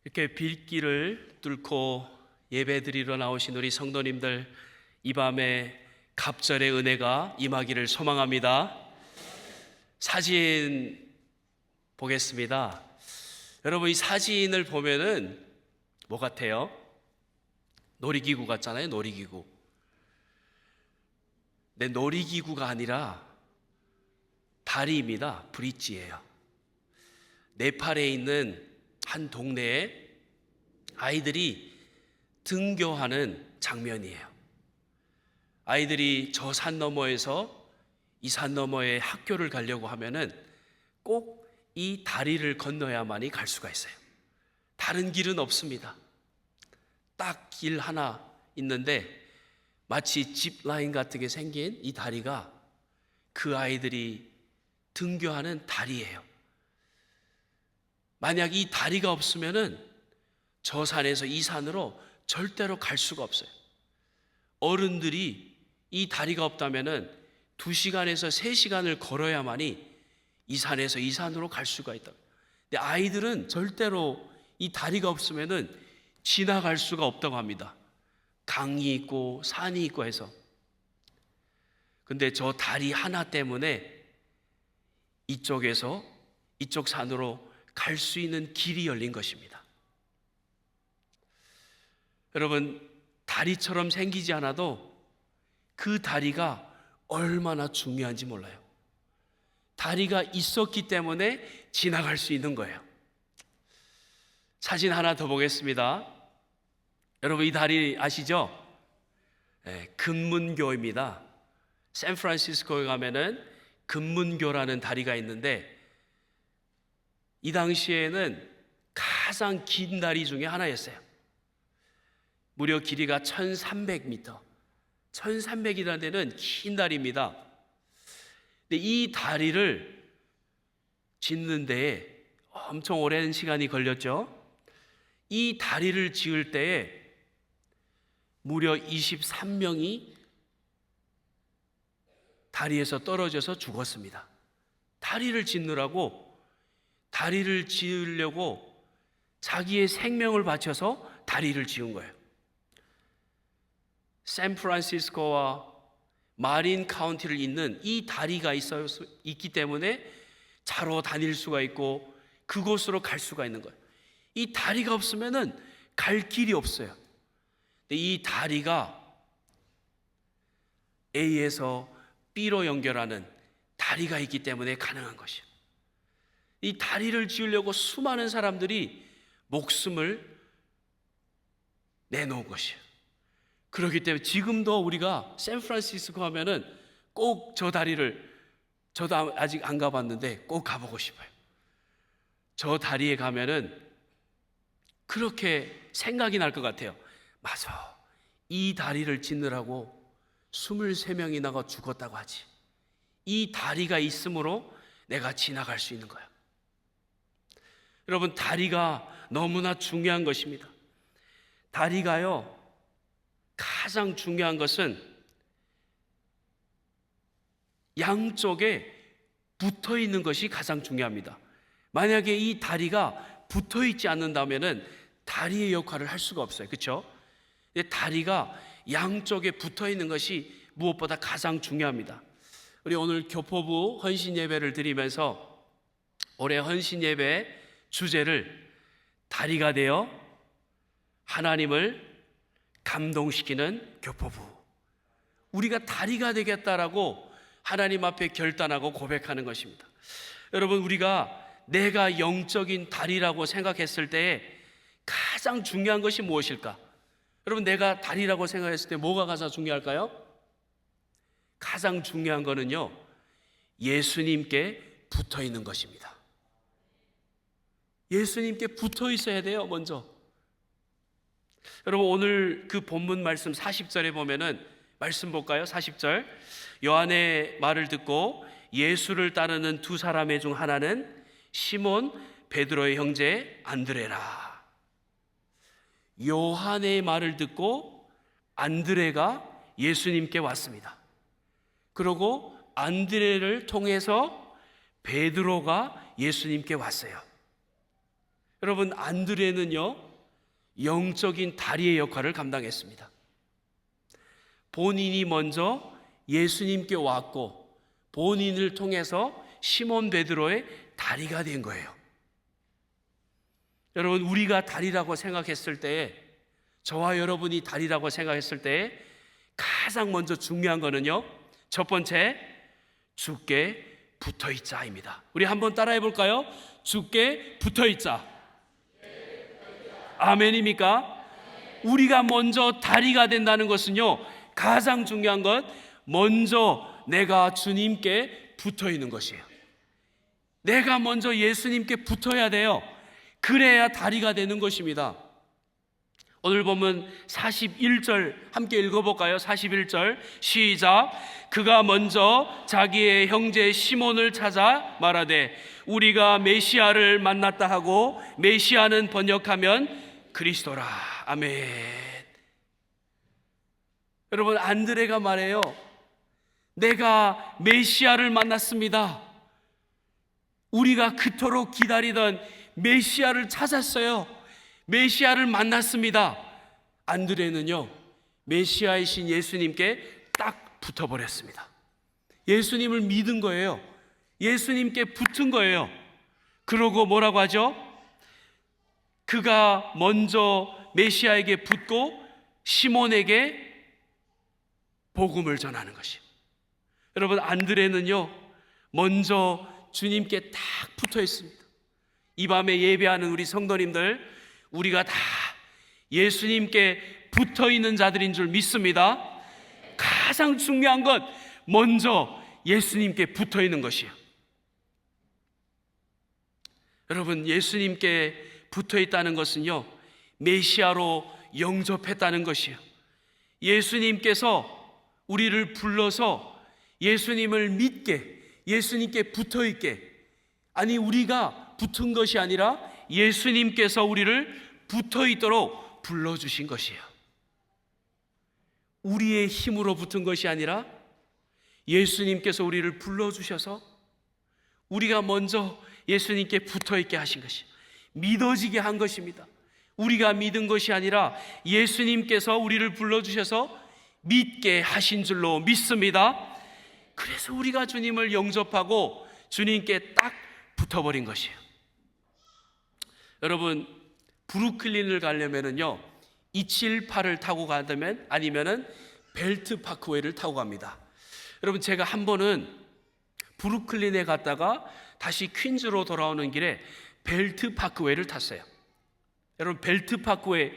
이렇게 빌길을 뚫고 예배드리러 나오신 우리 성도님들, 이 밤에 갑절의 은혜가 임하기를 소망합니다. 사진 보겠습니다. 여러분, 이 사진을 보면은 뭐 같아요? 놀이기구 같잖아요. 놀이기구. 네, 놀이기구가 아니라 다리입니다. 브릿지예요. 네팔에 있는 한 동네에 아이들이 등교하는 장면이에요. 아이들이 저 산 너머에서 이 산 너머에 학교를 가려고 하면은 꼭 이 다리를 건너야만이 갈 수가 있어요. 다른 길은 없습니다. 딱 길 하나 있는데 마치 짚라인 같은 게 생긴 이 다리가 그 아이들이 등교하는 다리예요. 만약 이 다리가 없으면은 저 산에서 이 산으로 절대로 갈 수가 없어요. 어른들이 이 다리가 없다면은 2시간에서 3시간을 걸어야만이 이 산에서 이 산으로 갈 수가 있다. 근데 아이들은 절대로 이 다리가 없으면은 지나갈 수가 없다고 합니다. 강이 있고 산이 있고 해서. 근데 저 다리 하나 때문에 이쪽에서 이쪽 산으로 갈 수 있는 길이 열린 것입니다. 여러분, 다리처럼 생기지 않아도 그 다리가 얼마나 중요한지 몰라요. 다리가 있었기 때문에 지나갈 수 있는 거예요. 사진 하나 더 보겠습니다. 여러분, 이 다리 아시죠? 네, 금문교입니다. 샌프란시스코에 가면은 금문교라는 다리가 있는데 이 당시에는 가장 긴 다리 중에 하나였어요. 무려 길이가 1300m, 1300이라는 데는 긴 다리입니다. 근데 이 다리를 짓는 데에 엄청 오랜 시간이 걸렸죠. 이 다리를 지을 때에 무려 23명이 다리에서 떨어져서 죽었습니다. 다리를 지으려고 자기의 생명을 바쳐서 다리를 지은 거예요. 샌프란시스코와 마린 카운티를 잇는 이 다리가 있기 때문에 차로 다닐 수가 있고 그곳으로 갈 수가 있는 거예요. 이 다리가 없으면은 갈 길이 없어요. 근데 이 다리가 A에서 B로 연결하는 다리가 있기 때문에 가능한 것이에요. 이 다리를 지으려고 수많은 사람들이 목숨을 내놓은 것이에요. 그렇기 때문에 지금도 우리가 샌프란시스코 하면은 꼭 저 다리를, 저도 아직 안 가봤는데 꼭 가보고 싶어요. 저 다리에 가면은 그렇게 생각이 날 것 같아요. 맞아, 이 다리를 짓느라고 23명이나가 죽었다고 하지. 이 다리가 있으므로 내가 지나갈 수 있는 거야. 여러분, 다리가 너무나 중요한 것입니다. 다리가요, 가장 중요한 것은 양쪽에 붙어 있는 것이 가장 중요합니다. 만약에 이 다리가 붙어 있지 않는다면은 다리의 역할을 할 수가 없어요. 그렇죠? 근데 다리가 양쪽에 붙어 있는 것이 무엇보다 가장 중요합니다. 우리 오늘 교포부 헌신 예배를 드리면서 올해 헌신 예배 주제를 다리가 되어 하나님을 감동시키는 교포부, 우리가 다리가 되겠다라고 하나님 앞에 결단하고 고백하는 것입니다. 여러분, 우리가 내가 영적인 다리라고 생각했을 때 가장 중요한 것이 무엇일까? 여러분, 내가 다리라고 생각했을 때 뭐가 가장 중요할까요? 가장 중요한 거는요, 예수님께 붙어 있는 것입니다. 예수님께 붙어 있어야 돼요, 먼저. 여러분, 오늘 그 본문 말씀 40절에 보면은 말씀 볼까요? 40절. 요한의 말을 듣고 예수를 따르는 두 사람의 중 하나는 시몬 베드로의 형제 안드레라. 요한의 말을 듣고 안드레가 예수님께 왔습니다. 그리고 안드레를 통해서 베드로가 예수님께 왔어요. 여러분, 안드레는요, 영적인 다리의 역할을 감당했습니다. 본인이 먼저 예수님께 왔고 본인을 통해서 시몬 베드로의 다리가 된 거예요. 여러분, 우리가 다리라고 생각했을 때에, 저와 여러분이 다리라고 생각했을 때에 가장 먼저 중요한 거는요, 첫 번째, 주께 붙어있자입니다. 우리 한번 따라해 볼까요? 주께 붙어있자. 아멘입니까? 우리가 먼저 다리가 된다는 것은요, 가장 중요한 것, 먼저 내가 주님께 붙어있는 것이에요. 내가 먼저 예수님께 붙어야 돼요. 그래야 다리가 되는 것입니다. 오늘 보면 41절 함께 읽어볼까요? 41절 시작. 그가 먼저 자기의 형제 시몬을 찾아 말하되 우리가 메시아를 만났다 하고, 메시아는 번역하면 그리스도라. 아멘. 여러분, 안드레가 말해요. 내가 메시아를 만났습니다. 우리가 그토록 기다리던 메시아를 찾았어요. 메시아를 만났습니다. 안드레는요, 메시아이신 예수님께 딱 붙어버렸습니다. 예수님을 믿은 거예요. 예수님께 붙은 거예요. 그러고 뭐라고 하죠? 그가 먼저 메시아에게 붙고 시몬에게 복음을 전하는 것이에요. 여러분, 안드레는요, 먼저 주님께 딱 붙어 있습니다. 이 밤에 예배하는 우리 성도님들, 우리가 다 예수님께 붙어 있는 자들인 줄 믿습니다. 가장 중요한 것, 먼저 예수님께 붙어 있는 것이에요. 여러분, 예수님께 붙어 있다는 것은요, 메시아로 영접했다는 것이에요. 예수님께서 우리를 불러서 예수님을 믿게, 예수님께 붙어 있게, 아니 우리가 붙은 것이 아니라 예수님께서 우리를 붙어 있도록 불러주신 것이에요. 우리의 힘으로 붙은 것이 아니라 예수님께서 우리를 불러주셔서 우리가 먼저 예수님께 붙어 있게 하신 것이에요. 믿어지게 한 것입니다. 우리가 믿은 것이 아니라 예수님께서 우리를 불러주셔서 믿게 하신 줄로 믿습니다. 그래서 우리가 주님을 영접하고 주님께 딱 붙어버린 것이에요. 여러분, 브루클린을 가려면은요, 278을 타고 가면, 아니면은 벨트 파크웨이를 타고 갑니다. 여러분, 제가 한 번은 브루클린에 갔다가 다시 퀸즈로 돌아오는 길에 벨트 파크웨이를 탔어요. 여러분, 벨트 파크웨이,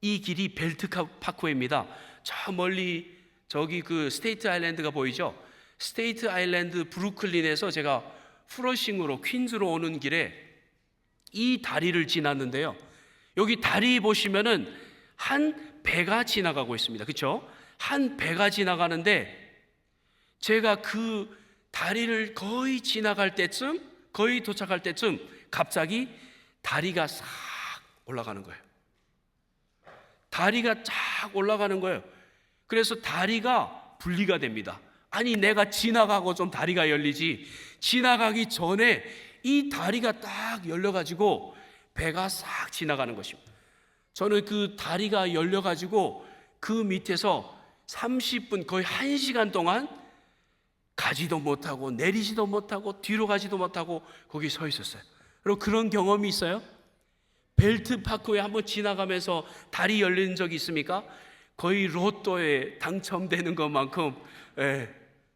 이 길이 벨트 파크웨이입니다. 저 멀리 저기 그 스테이트 아일랜드가 보이죠? 스테이트 아일랜드 브루클린에서 제가 프러싱으로 퀸즈로 오는 길에 이 다리를 지났는데요, 여기 다리 보시면은 한 배가 지나가고 있습니다. 그렇죠? 한 배가 지나가는데 제가 그 다리를 거의 지나갈 때쯤, 거의 도착할 때쯤 갑자기 다리가 싹 올라가는 거예요. 다리가 쫙 올라가는 거예요. 그래서 다리가 분리가 됩니다. 아니, 내가 지나가고 좀 다리가 열리지, 지나가기 전에 이 다리가 딱 열려가지고 배가 싹 지나가는 것입니다. 저는 그 다리가 열려가지고 그 밑에서 30분, 거의 1시간 동안 가지도 못하고 내리지도 못하고 뒤로 가지도 못하고 거기 서 있었어요. 그리고 그런 경험이 있어요? 벨트 파크에 한번 지나가면서 다리 열린 적이 있습니까? 거의 로또에 당첨되는 것만큼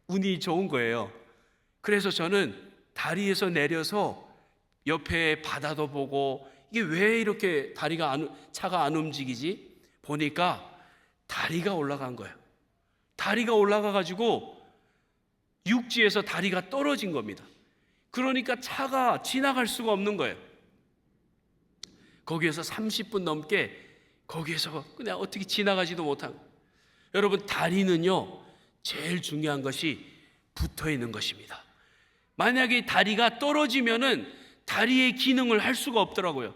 운이 좋은 거예요. 그래서 저는 다리에서 내려서 옆에 바다도 보고, 이게 왜 이렇게 차가 안 움직이지? 보니까 다리가 올라간 거예요. 다리가 올라가 가지고 육지에서 다리가 떨어진 겁니다. 그러니까 차가 지나갈 수가 없는 거예요. 거기에서 30분 넘게 거기에서 그냥 어떻게 지나가지도 못한. 여러분, 다리는요, 제일 중요한 것이 붙어 있는 것입니다. 만약에 다리가 떨어지면은 다리의 기능을 할 수가 없더라고요.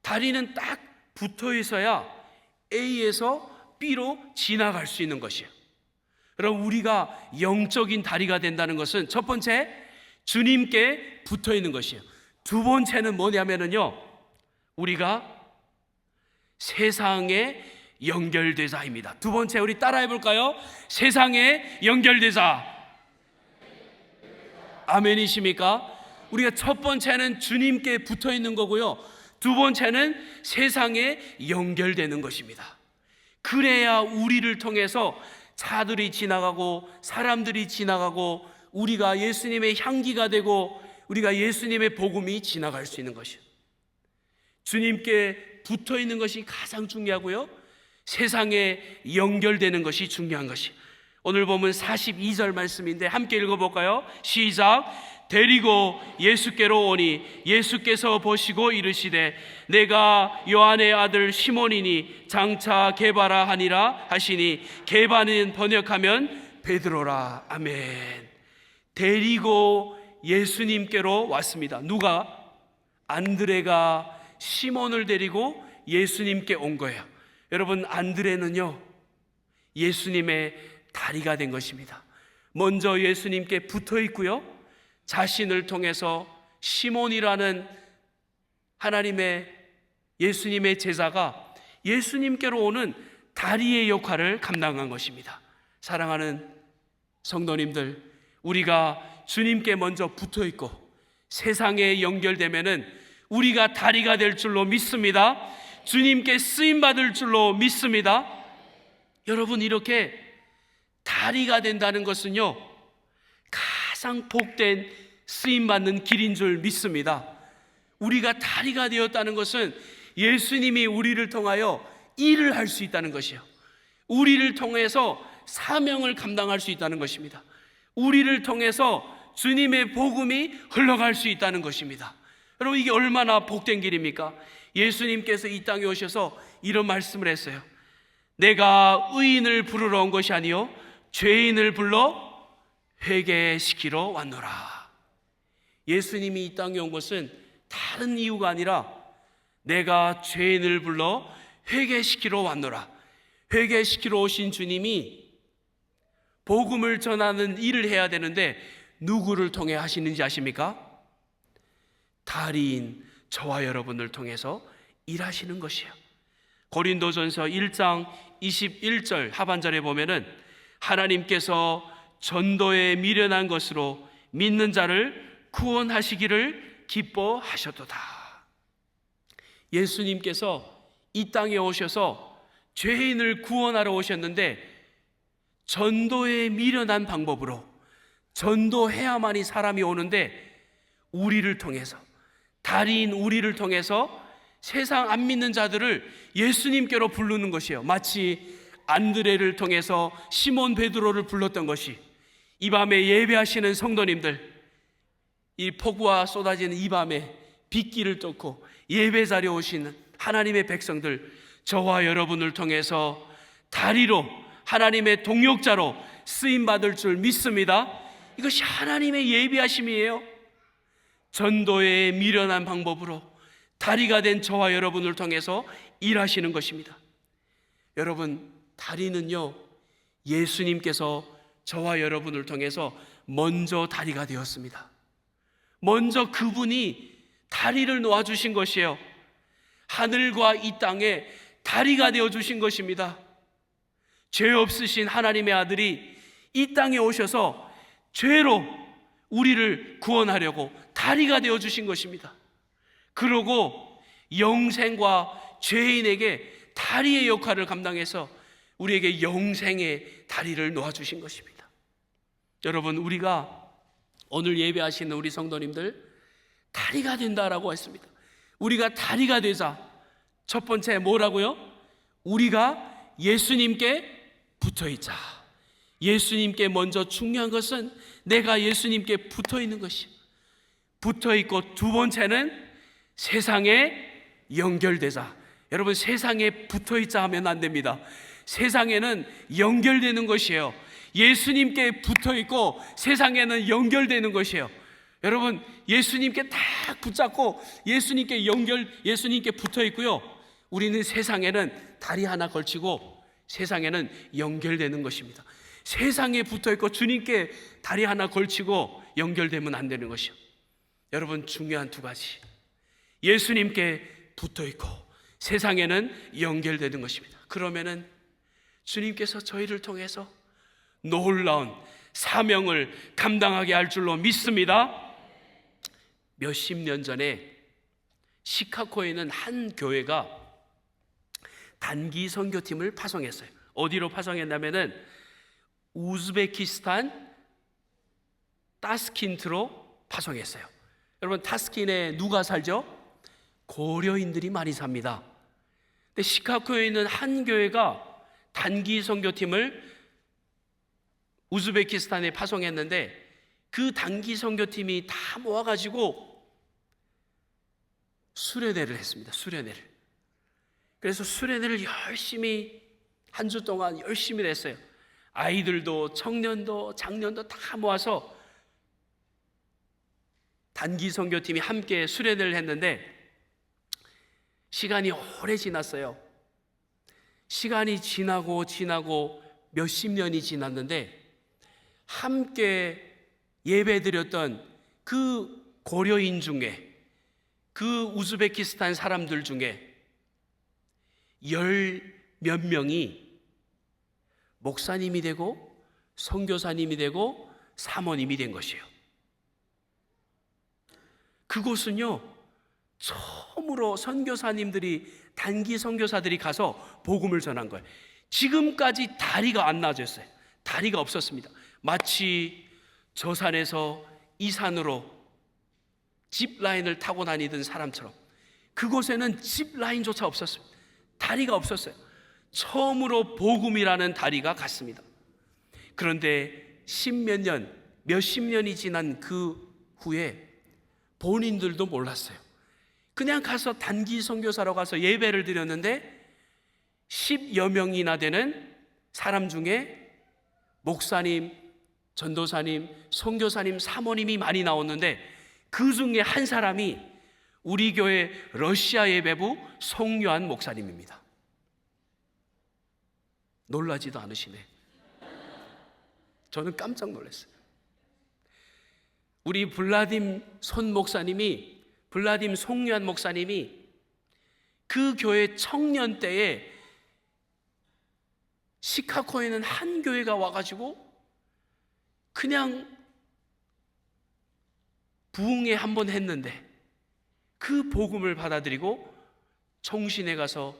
다리는 딱 붙어 있어야 A에서 B로 지나갈 수 있는 것이에요. 여러분, 우리가 영적인 다리가 된다는 것은 첫 번째, 주님께 붙어 있는 것이에요. 두 번째는 뭐냐면요, 우리가 세상에 연결되자입니다. 두 번째, 우리 따라해 볼까요? 세상에 연결되자. 아멘이십니까? 우리가 첫 번째는 주님께 붙어 있는 거고요, 두 번째는 세상에 연결되는 것입니다. 그래야 우리를 통해서 차들이 지나가고 사람들이 지나가고 우리가 예수님의 향기가 되고 우리가 예수님의 복음이 지나갈 수 있는 것이에요. 주님께 붙어 있는 것이 가장 중요하고요, 세상에 연결되는 것이 중요한 것이에요. 오늘 보면 42절 말씀인데 함께 읽어볼까요? 시작. 데리고 예수께로 오니 예수께서 보시고 이르시되 내가 요한의 아들 시몬이니 장차 게바라 하니라 하시니, 게바는 번역하면 베드로라. 아멘. 데리고 예수님께로 왔습니다. 누가? 안드레가 시몬을 데리고 예수님께 온 거예요. 여러분, 안드레는요 예수님의 다리가 된 것입니다. 먼저 예수님께 붙어 있고요, 자신을 통해서 시몬이라는 하나님의 예수님의 제자가 예수님께로 오는 다리의 역할을 감당한 것입니다. 사랑하는 성도님들, 우리가 주님께 먼저 붙어 있고 세상에 연결되면은 우리가 다리가 될 줄로 믿습니다. 주님께 쓰임 받을 줄로 믿습니다. 여러분, 이렇게 다리가 된다는 것은요 가장 복된 쓰임 받는 길인 줄 믿습니다. 우리가 다리가 되었다는 것은 예수님이 우리를 통하여 일을 할 수 있다는 것이에요. 우리를 통해서 사명을 감당할 수 있다는 것입니다. 우리를 통해서 주님의 복음이 흘러갈 수 있다는 것입니다. 여러분, 이게 얼마나 복된 길입니까? 예수님께서 이 땅에 오셔서 이런 말씀을 했어요. 내가 의인을 부르러 온 것이 아니요 죄인을 불러 회개시키러 왔노라. 예수님이 이 땅에 온 것은 다른 이유가 아니라 내가 죄인을 불러 회개시키러 왔노라. 회개시키러 오신 주님이 복음을 전하는 일을 해야 되는데 누구를 통해 하시는지 아십니까? 다리인 저와 여러분을 통해서 일하시는 것이에요. 고린도전서 1장 21절 하반절에 보면은 하나님께서 전도에 미련한 것으로 믿는 자를 구원하시기를 기뻐하셨도다. 예수님께서 이 땅에 오셔서 죄인을 구원하러 오셨는데 전도에 미련한 방법으로 전도해야만이 사람이 오는데 우리를 통해서, 다리인 우리를 통해서 세상 안 믿는 자들을 예수님께로 부르는 것이에요. 마치 안드레를 통해서 시몬 베드로를 불렀던 것이, 이 밤에 예배하시는 성도님들, 이 폭우가 쏟아지는 이 밤에 빗길을 뚫고 예배 자리에 오신 하나님의 백성들, 저와 여러분을 통해서 다리로 하나님의 동역자로 쓰임받을 줄 믿습니다. 이것이 하나님의 예비하심이에요. 전도에 미련한 방법으로 다리가 된 저와 여러분을 통해서 일하시는 것입니다. 여러분, 다리는요 예수님께서 저와 여러분을 통해서 먼저 다리가 되었습니다. 먼저 그분이 다리를 놓아주신 것이에요. 하늘과 이 땅에 다리가 되어주신 것입니다. 죄 없으신 하나님의 아들이 이 땅에 오셔서 죄로 우리를 구원하려고 다리가 되어주신 것입니다. 그러고 영생과 죄인에게 다리의 역할을 감당해서 우리에게 영생의 다리를 놓아주신 것입니다. 여러분, 우리가 오늘 예배하시는 우리 성도님들 다리가 된다라고 했습니다. 우리가 다리가 되자. 첫 번째 뭐라고요? 우리가 예수님께 붙어 있자. 예수님께 먼저 중요한 것은 내가 예수님께 붙어 있는 것이 붙어 있고, 두 번째는 세상에 연결되자. 여러분, 세상에 붙어 있자 하면 안 됩니다. 세상에는 연결되는 것이에요. 예수님께 붙어 있고 세상에는 연결되는 것이에요. 여러분, 예수님께 딱 붙잡고 예수님께 붙어 있고요, 우리는 세상에는 다리 하나 걸치고 세상에는 연결되는 것입니다. 세상에 붙어 있고 주님께 다리 하나 걸치고 연결되면 안 되는 것이요. 여러분, 중요한 두 가지. 예수님께 붙어 있고 세상에는 연결되는 것입니다. 그러면은 주님께서 저희를 통해서 놀라운 사명을 감당하게 할 줄로 믿습니다. 몇십 년 전에 시카고에 있는 한 교회가 단기 선교팀을 파송했어요. 어디로 파송했냐면은 우즈베키스탄 타스킨트로 파송했어요. 여러분, 타스킨에 누가 살죠? 고려인들이 많이 삽니다. 근데 시카고에 있는 한 교회가 단기 선교팀을 우즈베키스탄에 파송했는데 그 단기 선교팀이 다 모아가지고 수련회를 했습니다. 수련회를. 그래서 수련회를 열심히 한 주 동안 열심히 했어요. 아이들도 청년도 장년도 다 모아서 단기 선교팀이 함께 수련회를 했는데 시간이 오래 지났어요. 시간이 지나고 몇십 년이 지났는데 함께 예배드렸던 그 고려인 중에, 그 우즈베키스탄 사람들 중에 몇 명이 목사님이 되고 선교사님이 되고 사모님이 된 것이에요. 그곳은요, 처음으로 선교사님들이, 단기 선교사들이 가서 복음을 전한 거예요. 지금까지 다리가 안 나아졌어요. 다리가 없었습니다. 마치 저 산에서 이 산으로 짚라인을 타고 다니던 사람처럼 그곳에는 짚라인조차 없었습니다. 다리가 없었어요. 처음으로 복음이라는 다리가 갔습니다. 그런데 몇십 년이 지난 그 후에 본인들도 몰랐어요. 그냥 가서 단기 선교사로 가서 예배를 드렸는데 10여 명이나 되는 사람 중에 목사님, 전도사님, 선교사님, 사모님이 많이 나왔는데 그 중에 한 사람이 우리 교회 러시아 예배부 송요한 목사님입니다. 놀라지도 않으시네. 저는 깜짝 놀랐어요. 우리 블라딤 송요한 목사님이 그 교회 청년 때에 시카고에 있는 한 교회가 와가지고 그냥 부흥회 한번 했는데 그 복음을 받아들이고 청신에 가서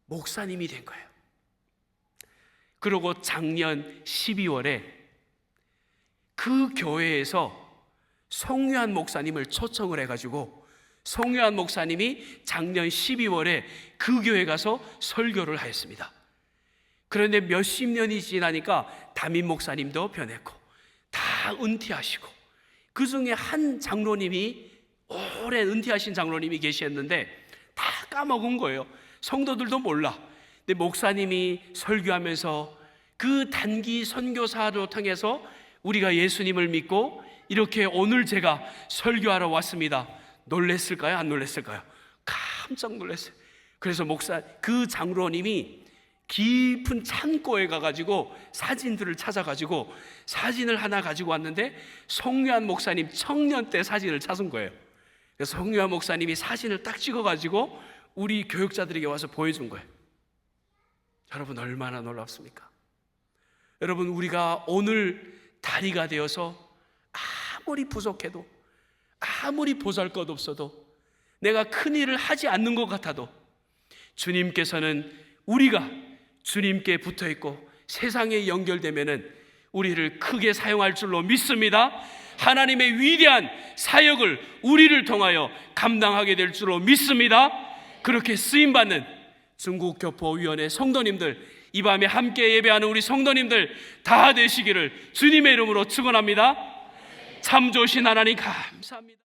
목사님이 된 거예요. 그리고 작년 12월에 그 교회에서 송요한 목사님을 초청을 해가지고 송요한 목사님이 작년 12월에 그 교회 가서 설교를 하였습니다. 그런데 몇십 년이 지나니까 담임 목사님도 변했고 다 은퇴하시고 그 중에 한 장로님이, 오래 은퇴하신 장로님이 계셨는데 다 까먹은 거예요. 성도들도 몰라. 근데 목사님이 설교하면서 그 단기 선교사로 통해서 우리가 예수님을 믿고 이렇게 오늘 제가 설교하러 왔습니다. 놀랬을까요? 안 놀랬을까요? 깜짝 놀랐어요. 그래서 그 장로님이 깊은 창고에 가가지고 사진들을 찾아가지고 사진을 하나 가지고 왔는데 송요한 목사님 청년 때 사진을 찾은 거예요. 그래서 송요한 목사님이 사진을 딱 찍어가지고 우리 교육자들에게 와서 보여준 거예요. 여러분, 얼마나 놀랍습니까? 여러분, 우리가 오늘 다리가 되어서 아무리 부족해도, 아무리 보잘것없어도, 내가 큰 일을 하지 않는 것 같아도 주님께서는 우리가 주님께 붙어있고 세상에 연결되면은 우리를 크게 사용할 줄로 믿습니다. 하나님의 위대한 사역을 우리를 통하여 감당하게 될 줄로 믿습니다. 그렇게 쓰임받는 중국교포위원회 성도님들, 이 밤에 함께 예배하는 우리 성도님들 다 되시기를 주님의 이름으로 축원합니다. 참 좋으신 하나님 감사합니다.